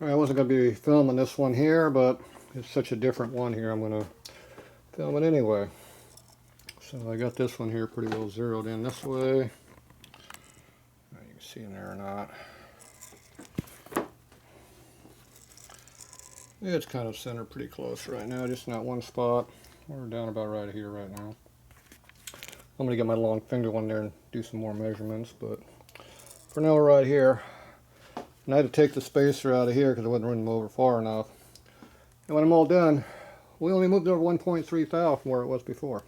I wasn't going to be filming this one here, but it's such a different one here, I'm going to film it anyway. So I got this one here pretty well zeroed in this way. You can see in there or not. It's kind of centered pretty close right now, just not one spot. We're down about right here right now. I'm going to get my long finger one there and do some more measurements, but for now we're right here. And I had to take the spacer out of here because I wasn't running them over far enough. And when I'm all done, we only moved over 1.3 thou from where it was before.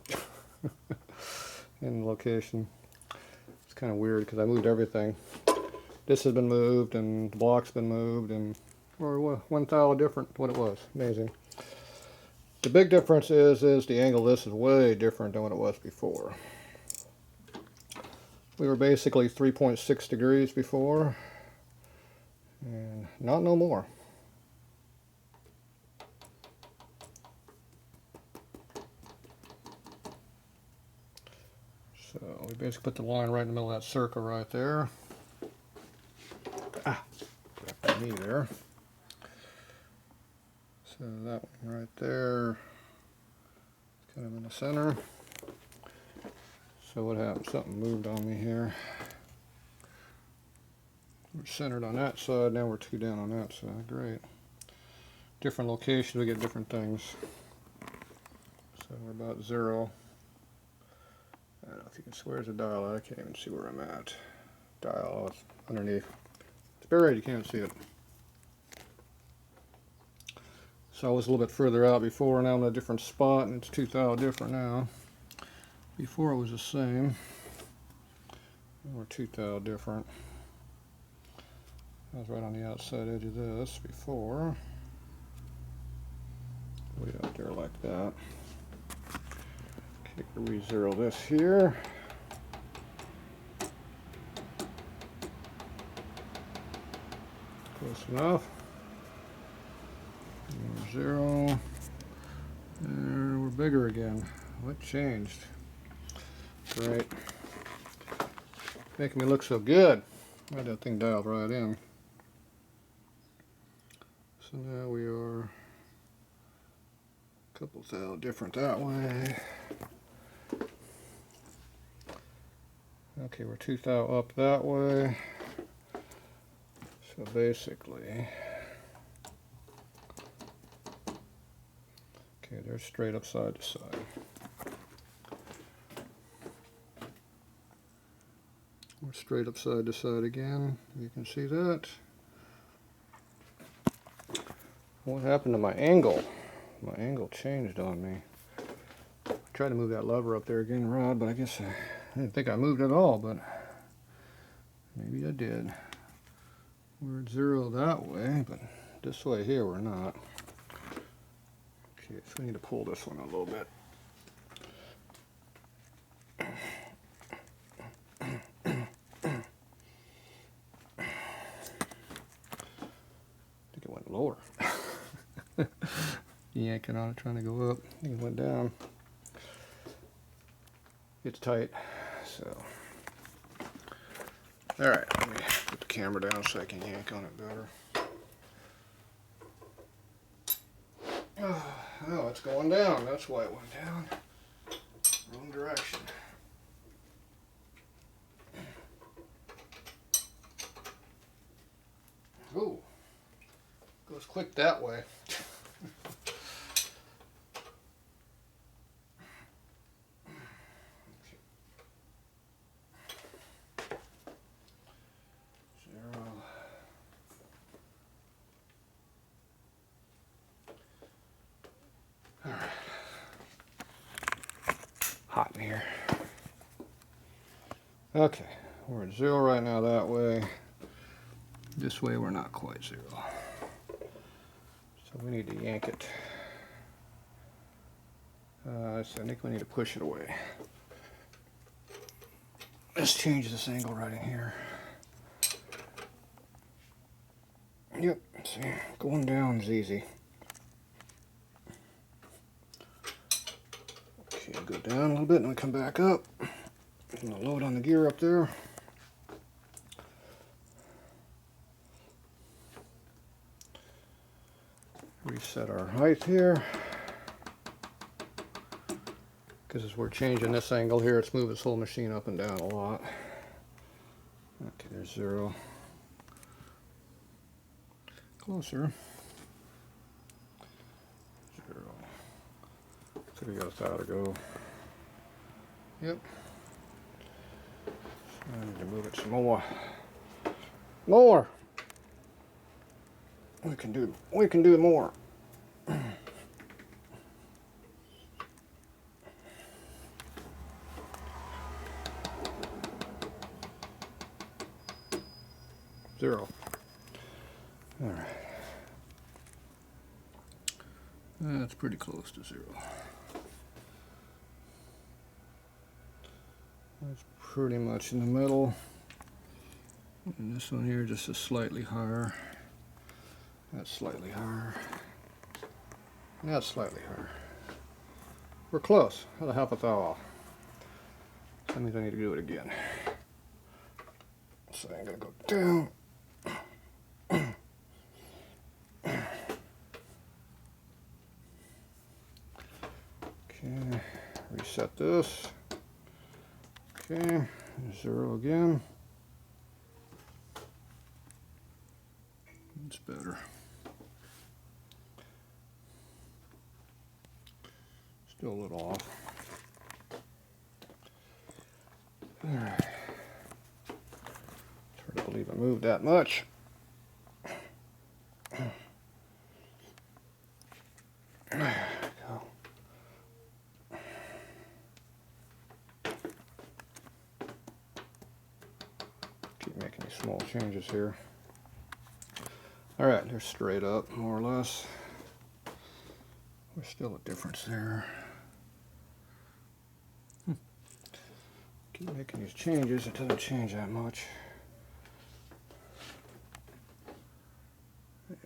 In location. It's kind of weird because I moved everything. This has been moved and the block's been moved, and or 1 thou different what it was. Amazing. The big difference is the angle of this is way different than what it was before. We were basically 3.6 degrees before, and not no more. So we basically put the line right in the middle of that circle right there. Got me there. So that one right there, kind of in the center. So what happened? Something moved on me here. We're centered on that side, now we're 2 down on that side. Great. Different locations, we get different things. So we're about 0. I don't know if you can see, where's the dial? I can't even see where I'm at. Dial, it's underneath. It's buried, you can't see it. So I was a little bit further out before, now I'm in a different spot, and it's 2 thou different now. Before it was the same. We're 2 thou different. I was right on the outside edge of this before. Way out there like that. Okay, re-zero this here. Close enough. And 0. And we're bigger again. What changed? Great. Making me look so good. I had that thing dialed right in. So now we are a couple thou different that way. Okay, we're 2 thou up that way. So basically, okay, they're straight up side to side. We're straight up side to side again. You can see that. What happened to my angle? My angle changed on me. I tried to move that lever up there again, Rod, but I guess I didn't think I moved at all, but maybe I did. We're at 0 that way, but this way here we're not. Okay, so we need to pull this one a little bit. I think it went lower. Yanking on it, trying to go up. I think it went down. It's tight, so. Alright, let me put the camera down so I can yank on it better. Oh, it's going down. That's why it went down. Wrong direction. Ooh, goes quick that way. Hot in here. Okay, we're at 0 right now that way. This way we're not quite 0. So we need to yank it. So I think we need to push it away. Let's change this angle right in here. Yep, see, going down is easy. Okay, go down a little bit and we come back up. I'm gonna load on the gear up there. Reset our height here. Because as we're changing this angle here, it's moving this whole machine up and down a lot. Okay, there's 0. Closer. 0. So we got 1,000 to go. Yep. I need to move it some more. More! We can do more. 0. All right. That's pretty close to 0. That's pretty much in the middle. And this one here just is slightly higher. That's slightly higher. And that's slightly higher. We're close. How the half a thou off? That means I need to do it again. So I'm gonna go down. Okay, reset this. Okay, 0 again. It's better. Still a little off. All right. It's hard to believe I moved that much. Keep making these small changes here. All right, they're straight up, more or less. There's still a difference there. Keep making these changes, it doesn't change that much. Yeah.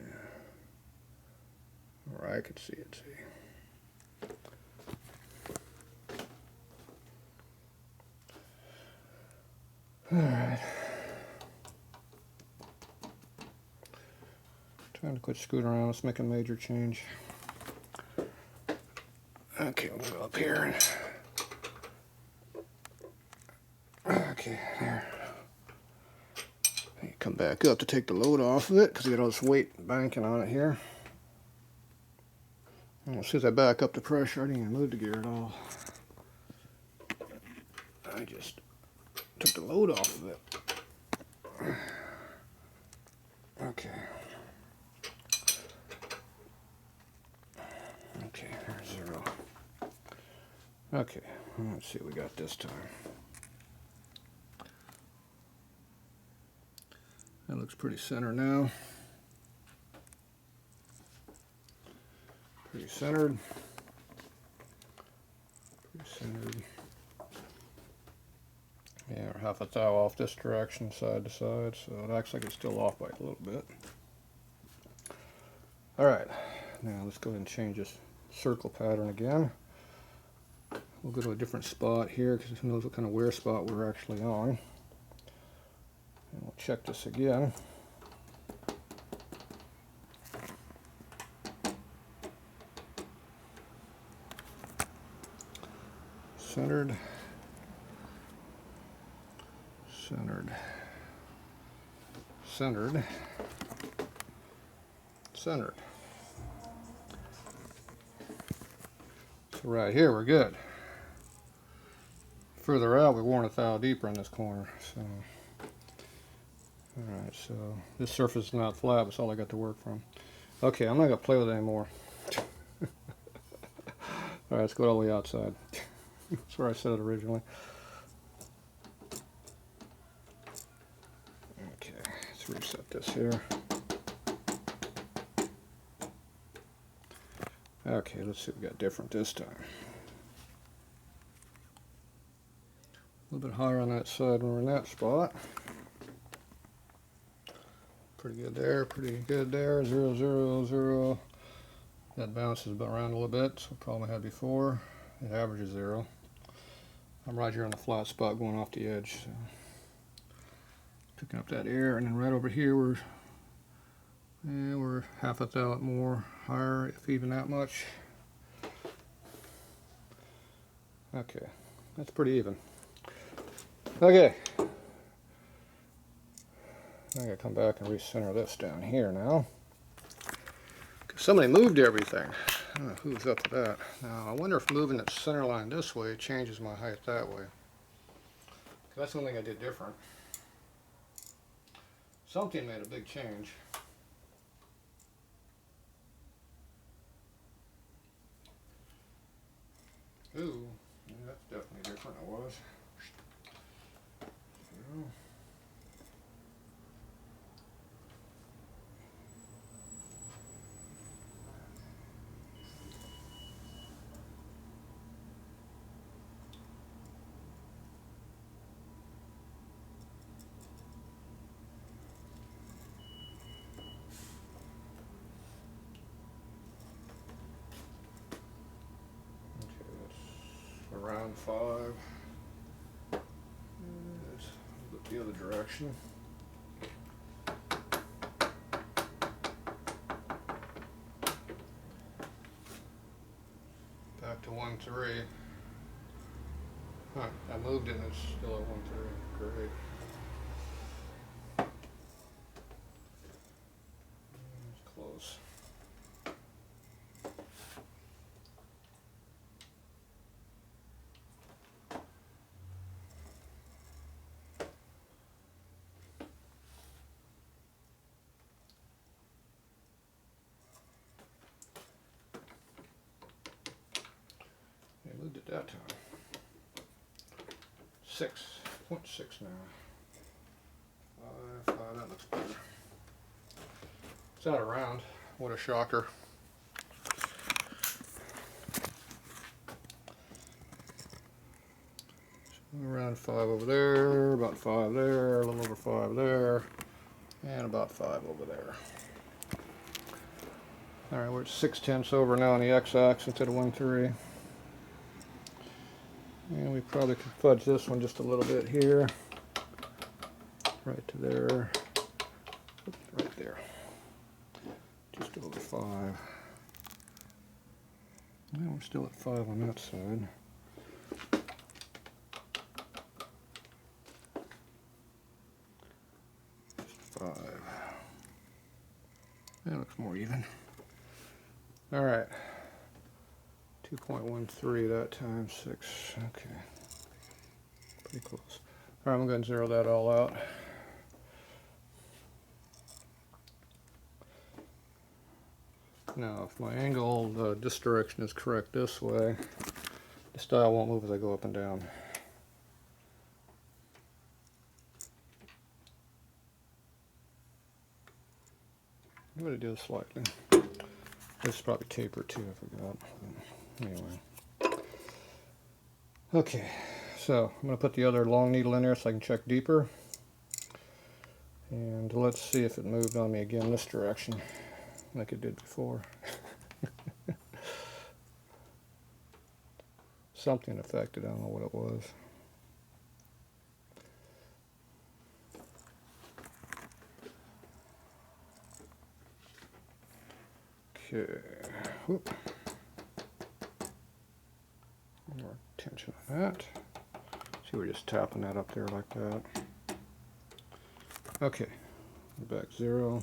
All right, I could see it, see. All right. Trying to quit scooting around, let's make a major change. Okay, we'll go up here. Okay, there. You come back up to take the load off of it because we got all this weight banking on it here. And as soon as I back up the pressure, I didn't even move the gear at all. I just took the load off of it. Okay. Okay, there's 0. Okay, let's see what we got this time. That looks pretty centered now. Pretty centered. Pretty centered. Yeah, we're half a thou off this direction, side to side, so it acts like it's still off by a little bit. Alright, now let's go ahead and change this circle pattern again. We'll go to a different spot here because who knows what kind of wear spot we're actually on. And we'll check this again. Centered. Centered. Centered. Centered. So right here we're good. Further out we're worn a thou deeper in this corner. So alright, so this surface is not flat, that's all I got to work from. Okay, I'm not going to play with it anymore. Alright, let's go all the way outside. That's where I set it originally. Okay, let's reset this here. Okay, let's see what we got different this time. A little bit higher on that side when we're in that spot. Pretty good there, pretty good there. 0, 0, 0. That bounces around a little bit, so problem I had before. It averages 0. I'm right here on the flat spot going off the edge. So. Picking up that air, and then right over here we're another half a thou more higher, if even that much. Okay, that's pretty even. Okay, I gotta come back and recenter this down here now. Somebody moved everything. I don't know who's up to that. Now, I wonder if moving its center line this way changes my height that way. That's one thing I did different. Something made a big change. Ooh, yeah, that's definitely different than it was. Around 5. Let's look the other direction. Back to 1.3. Huh, I moved it and it's still at 1.3. Great. It's close. I moved it that time. 6.6 now. 5, that looks better. It's out around. What a shocker. Around 5 over there, about 5 there, a little over 5 there, and about 5 over there. Alright, we're at 6/10 over now on the x-axis instead of 1.3. And we probably could fudge this one just a little bit here. Right to there. Right there. Just over 5. Now we're still at 5 on that side. Just 5. That looks more even. Alright. 2.13 that time, 6. Okay. Pretty close. Alright, I'm going to zero that all out. Now, if my angle, this direction is correct this way, the style won't move as I go up and down. I'm going to do it slightly. This is probably tapered too, I forgot. Anyway. Okay, so I'm going to put the other long needle in there so I can check deeper. And let's see if it moved on me again this direction, like it did before. Something affected, I don't know what it was. Okay. Whoop. More tension on that. See, we're just tapping that up there like that. Okay. Back 0.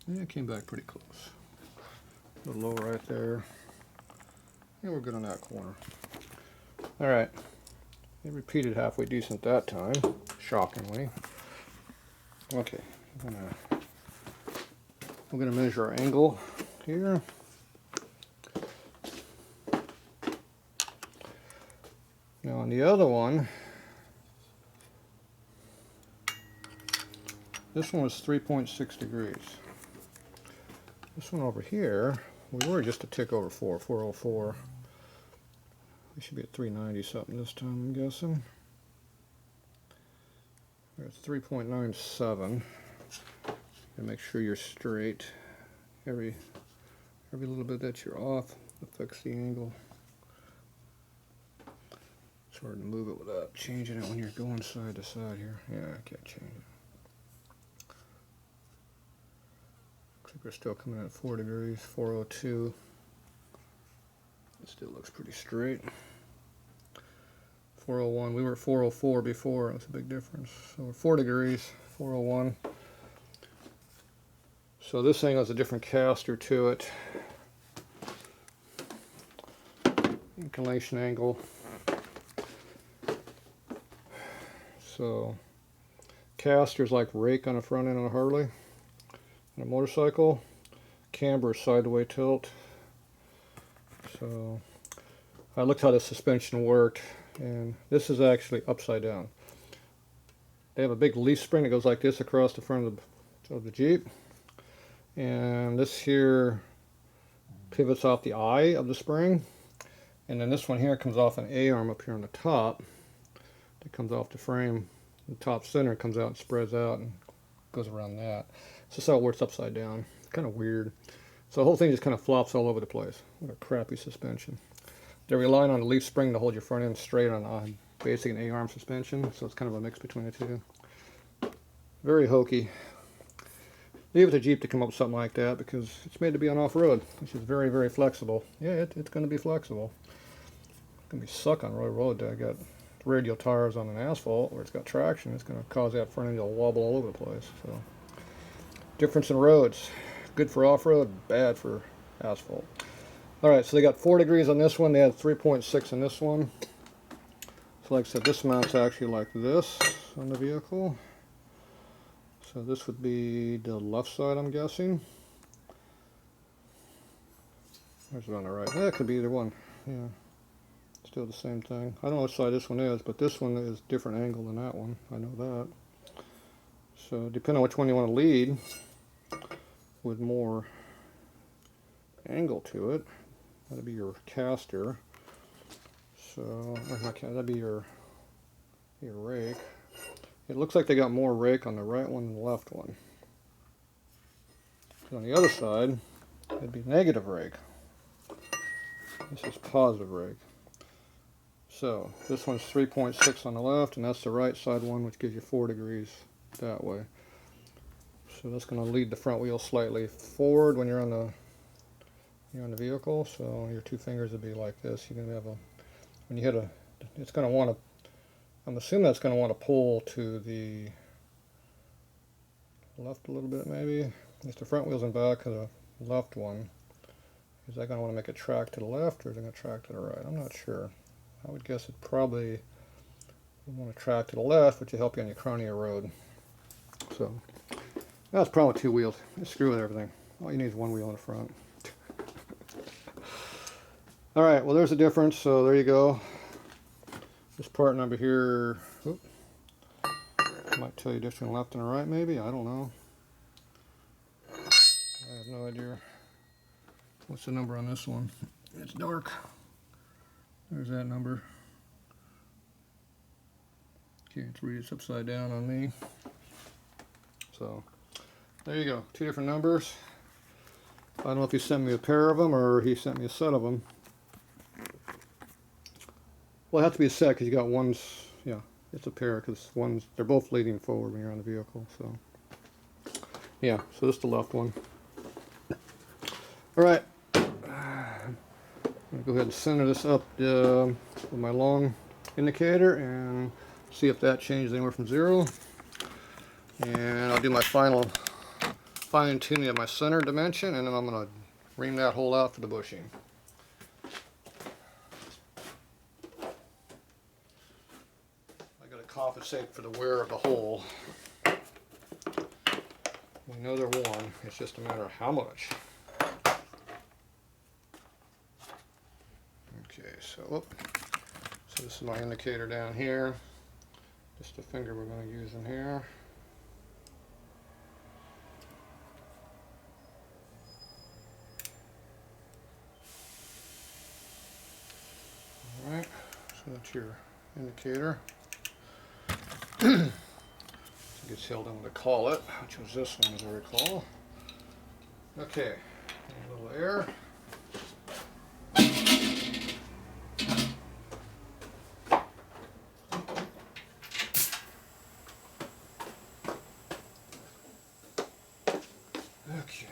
Yeah, it came back pretty close. A little low right there. Yeah, we're good on that corner. Alright. It repeated halfway decent that time, shockingly. Okay. We're going to measure our angle here. Now on the other one, this one was 3.6 degrees. This one over here, we were just a tick over 404. We should be at 390 something this time, I'm guessing. It's 3.97. And make sure you're straight. Every little bit that you're off affects the angle. It's hard to move it without changing it when you're going side to side here. Yeah, I can't change it. We're still coming in at 4 degrees, 402. It still looks pretty straight. 401, we were at 404 before, that's a big difference. So we're 4 degrees, 401. So this thing has a different caster to it. Inclination angle. So caster's like rake on the front end of a Harley and a motorcycle. Camber is sideway tilt. So I looked how the suspension worked, and this is actually upside down. They have a big leaf spring that goes like this across the front of the Jeep, and this here pivots off the eye of the spring, and then this one here comes off an A-arm up here on the top that comes off the frame. The top center comes out and spreads out and goes around that. So that's how it works upside down. Kind of weird. So the whole thing just kind of flops all over the place. What a crappy suspension. They're relying on the leaf spring to hold your front end straight on basic and A-arm suspension, so it's kind of a mix between the two. Very hokey. Leave it to Jeep to come up with something like that, because it's made to be on off-road, which is very, very flexible. Yeah, it's going to be flexible. It's going to be suck on road. I got radial tires on an asphalt where it's got traction. It's going to cause that front end to wobble all over the place. So, difference in roads. Good for off-road, bad for asphalt. Alright, so they got 4 degrees on this one. They had 3.6 on this one. So like I said, this mount's actually like this on the vehicle. So this would be the left side, I'm guessing. There's it on the right. That could be either one. Yeah, still the same thing. I don't know which side this one is, but this one is different angle than that one. I know that. So depending on which one you want to lead, with more angle to it, that'd be your caster. So that'd be your rake. It looks like they got more rake on the right one than the left one. On the other side, it'd be negative rake. This is positive rake. So this one's 3.6 on the left, and that's the right side one, which gives you 4 degrees that way. So that's going to lead the front wheel slightly forward when you're on the vehicle. So your two fingers would be like this. You're going to have when you hit it's going to want to, I'm assuming that's going to want to pull to the left a little bit maybe. It's the front wheels and back of the left one. Is that going to want to make it track to the left, or is it going to track to the right? I'm not sure. I would guess it probably would want to track to the left, which will help you on your crownier road. So that's the problem with two wheels. Just screw with everything. All you need is one wheel in the front. Alright, well there's the difference, so there you go. This part number here, might tell you difference between left and right maybe, I don't know. I have no idea. What's the number on this one? It's dark. There's that number. Can't read, it's upside down on me. So, there you go. Two different numbers. I don't know if he sent me a pair of them or he sent me a set of them. Well, it has to be a set because you got one's, yeah, it's a pair because they're both leading forward when you're on the vehicle. So, yeah, so this is the left one. Alright, I'm going to go ahead and center this up with my long indicator and see if that changes anywhere from 0. And I'll do my final fine tuning of my center dimension, and then I'm going to ream that hole out for the bushing. I got to compensate for the wear of the hole. We know they're worn, it's just a matter of how much. Okay, so this is my indicator down here. Just the finger we're going to use in here. Alright, so that's your indicator. It gets held on to call it, which was this one as I recall. Okay, a little air. Okay,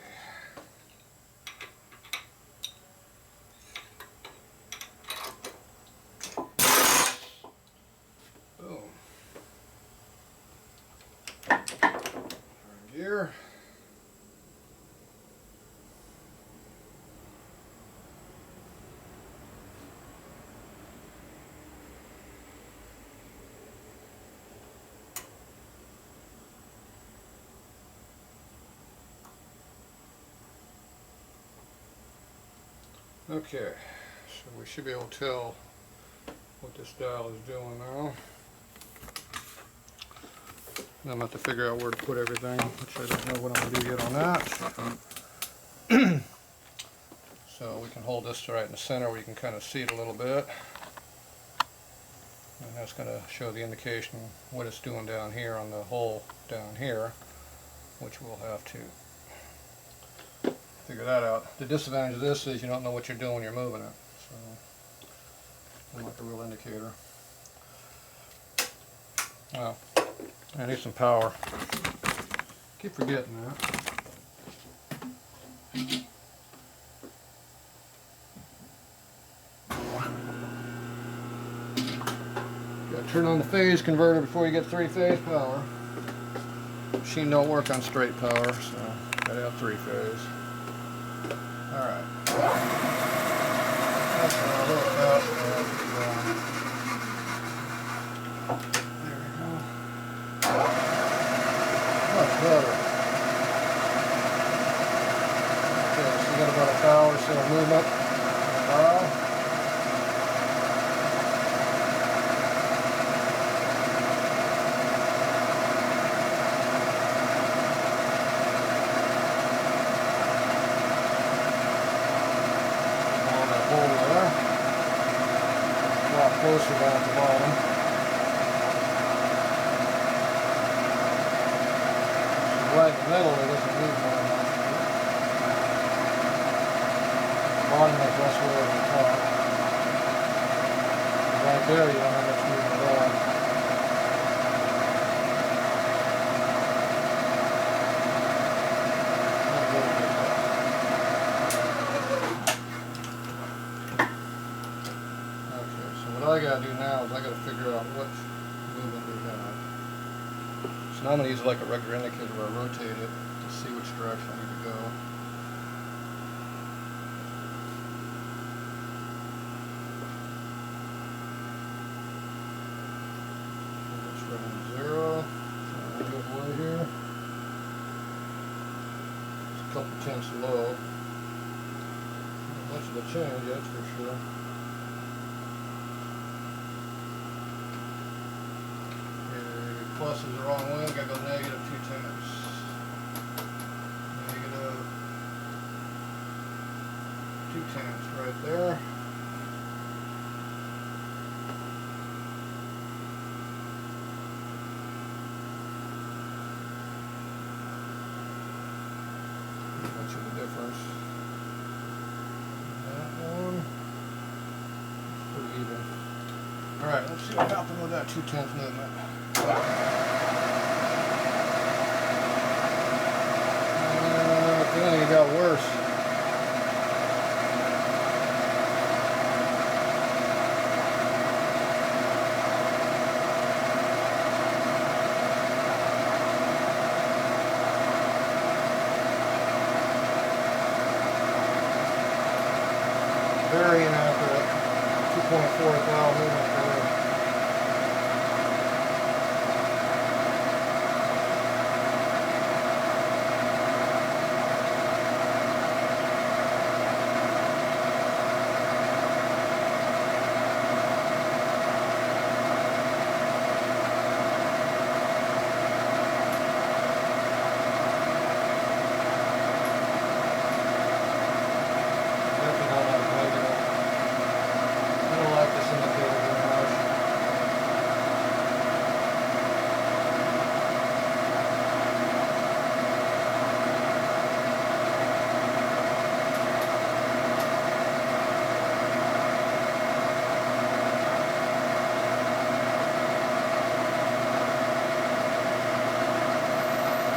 Okay, so we should be able to tell what this dial is doing now. Now I'm going to have to figure out where to put everything, which I don't know what I'm going to do yet on that. So we can hold this right in the center where you can kind of see it a little bit. And that's going to show the indication what it's doing down here on the hole down here, which we'll have to figure that out. The disadvantage of this is you don't know what you're doing when you're moving it. So, not like a real indicator. Well, I need some power. Keep forgetting that. Gotta turn on the phase converter before you get 3-phase power. Machine don't work on straight power, so gotta have 3-phase. Alright. That's a little fast. There we go. Much better. Okay, so you got about 1 hour or so of movement. Closer down at the bottom. So right in the middle it doesn't move very much. The bottom is less way over the top. Right there you don't have much movement at all. What I gotta do now is I gotta figure out what movement we have. So now I'm gonna use like a regular indicator where I rotate it to see which direction I need to go. It's running 0. So I'm good way here. It's a couple tenths low. Not much of a change, that's for sure. Plus is the wrong way, we gotta go negative 2 tenths. Negative 2 tenths right there. Much of a difference. That one, it's pretty even. Alright, let's see what happened with that 2 tenths movement. It got worse. Very inaccurate. 2.4 thou movement per hour.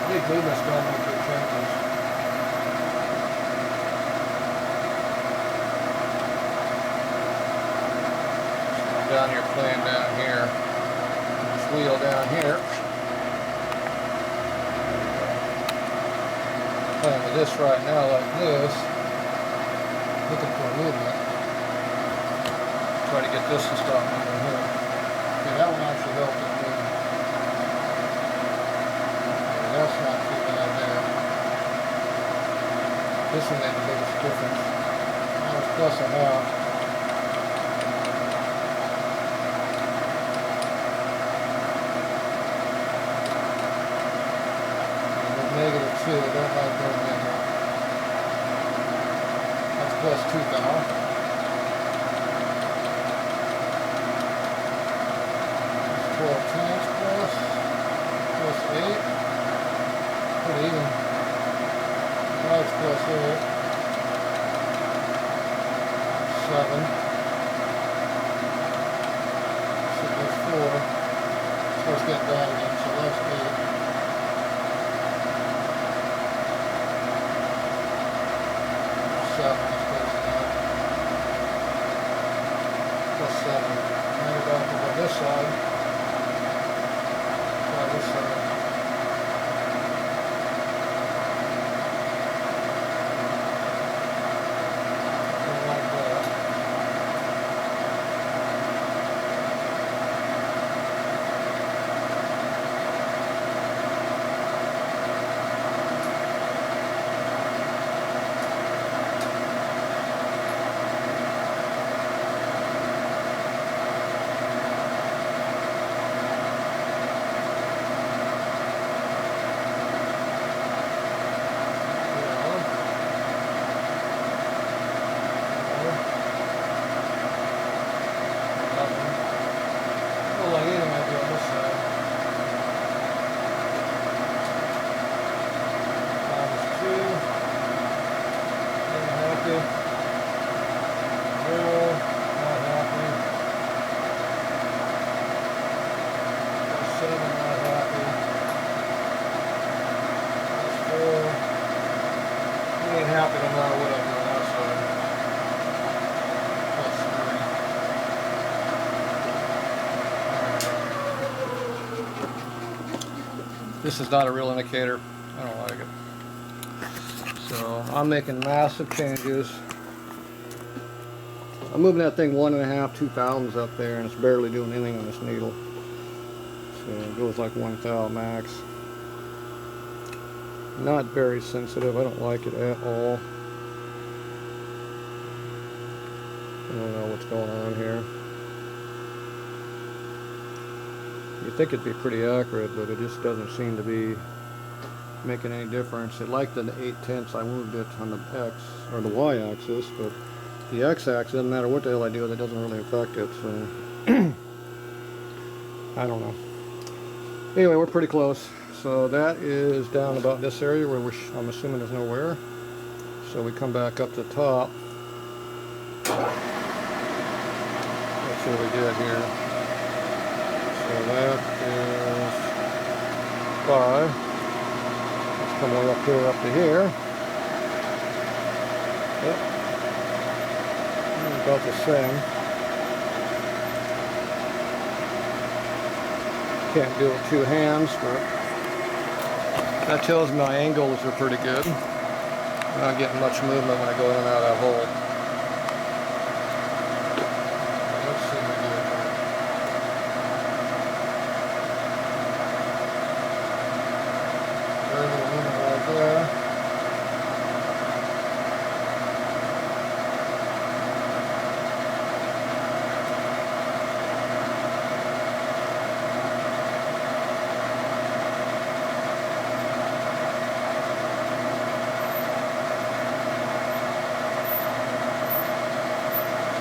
Big movements don't make big changes. So I'm down here playing down here. This wheel down here. Playing with this right now like this. Looking for a movement. Try to get this to stop moving here. Okay, that one actually helped it move. That's not too bad there. This one made the biggest difference. That was plus a half. -2, I don't like that negative. That's plus 2 thou. That's 12 tenths plus 8. Pretty even. That's plus 8. 7. So that's 4. So let's get that again. So that's 8. Plus 7. Now go back over this side. Try this side. Like that. Happy no matter what I do on that side. Plus 3. This is not a real indicator. I don't like it. So I'm making massive changes. I'm moving that thing 1.5, 2 thousandths up there, and it's barely doing anything on this needle. So it goes like 1 thou max. Not very sensitive. I don't like it at all. I don't know what's going on here. You'd think it'd be pretty accurate, but it just doesn't seem to be making any difference. It liked the 8 tenths. I moved it on the X or the Y axis, but the X axis, doesn't matter what the hell I do, that doesn't really affect it. So I don't know. Anyway, we're pretty close. So that is down about this area where I'm assuming there's no wear. So we come back up to the top. That's what we did here. So that is 5. Let's come on up here, up to here. Yep. About the same. Can't do it with 2 hands, but that tells me my angles are pretty good. I'm not getting much movement when I go in and out of that hole. Let's see what we do here. Very little movement right there.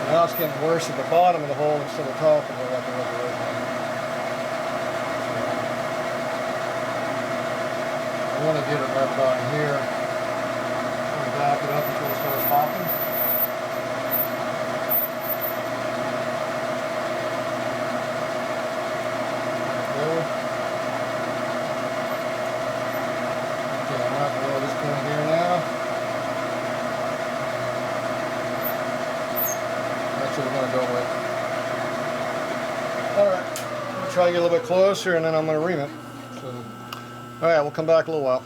Now it's getting worse at the bottom of the hole instead of the top of it like it was originally. I want to get it right about here. I'm going to back it up until it starts hopping. There. Okay, I'm right below this point here now. That's what we're going to go with. Alright, I'm going to try to get a little bit closer and then I'm going to ream it. So, alright, we'll come back in a little while.